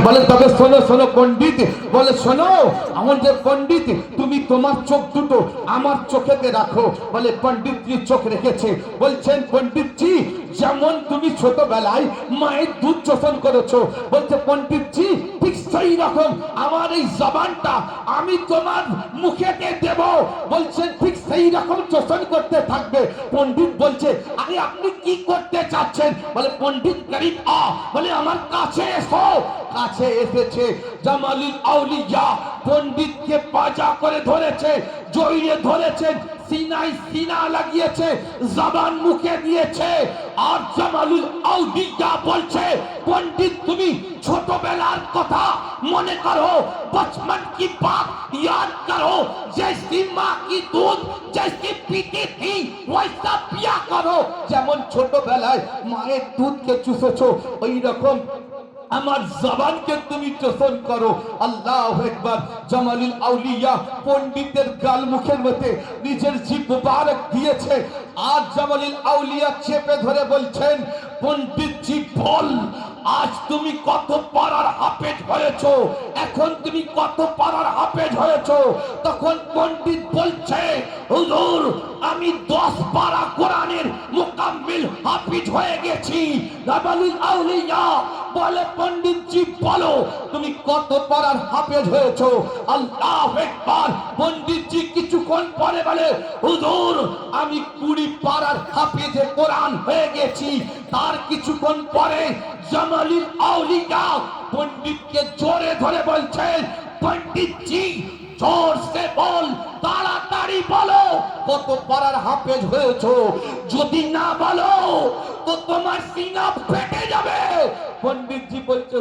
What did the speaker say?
বলে তবে শোনো শোনো পণ্ডিত, বলে শোনো আমাদের পণ্ডিত, তুমি তোমার চোখ দুটো আমার চোখেতে রাখো। বলে পণ্ডিতজি চোখ রেখেছে। বলছেন পণ্ডিতজি যেমন তুমি ছোটবেলায় মায়ের দুধ শোষণ করেছো, বলছে পণ্ডিতজি ঠিক সেই রকম আমার এই জবানটা আমি তোমার মুখেতে দেব। বলছেন ঠিক সেই রকম শোষণ করতে থাকবে। পণ্ডিত বলছে আরে আপনি কি করতে চাচ্ছেন? বলে পণ্ডিত গরিব বলে আমার কাছে এসো। কাছে এসেছে জামালুল আউলিয়া পণ্ডিতকে পাজা করে ধরেছে, জড়িয়ে ধরেছেন, সিনায় সিনা লাগিয়েছে, জবান মুখে দিয়েছে। আর জামালুল আউলিয়া বলছে পণ্ডিত তুমি ছোটবেলার কথা মনে করো, बचपन की बात याद करो, जैसी माँ की दूध जैसी पीती थी वैसा पिया करो। যেমন ছোটবেলায় মায়ের দুধকে চুষেছো ওই রকম আমার জবানকে তুমি শোষণ করো। আল্লাহু আকবার। জামালুল আউলিয়া পণ্ডিতের গাল মুখের মধ্যে নিজের জিভ মুবারক দিয়েছে। আর জামালুল আউলিয়া চেপে ধরে বলছেন পণ্ডিতজি বল আজ তুমি কত পারার হাফেজ হয়েছো, এখন তুমি কত পারার হাফেজ হয়েছো? তখন পণ্ডিত বলছে হুজুর আমি 10 পারা কোরআনের মুকাম্মিল হাফেজ হয়ে গেছি। জামালুল আউলিয়া বলে পণ্ডিতজি বলো তুমি কত পারার হাফেজ হয়েছো? আল্লাহু আকবার। পণ্ডিতজি কিছুক্ষণ পরে বলে হুজুর আমি 20 পারার হাফেজে কোরআন হয়ে গেছি। তার কিছুক্ষণ পরে জামালুল আউলিয়া পণ্ডিতকে জোরে ধরে বলছেন পণ্ডিতজি জোর সে বল, তাড়াতাড়ি বলো কত পারার হাফেজ হয়েছো, যদি না বলো তো তোমার সিনা ফেটে যাবে। পণ্ডিতজি বলছে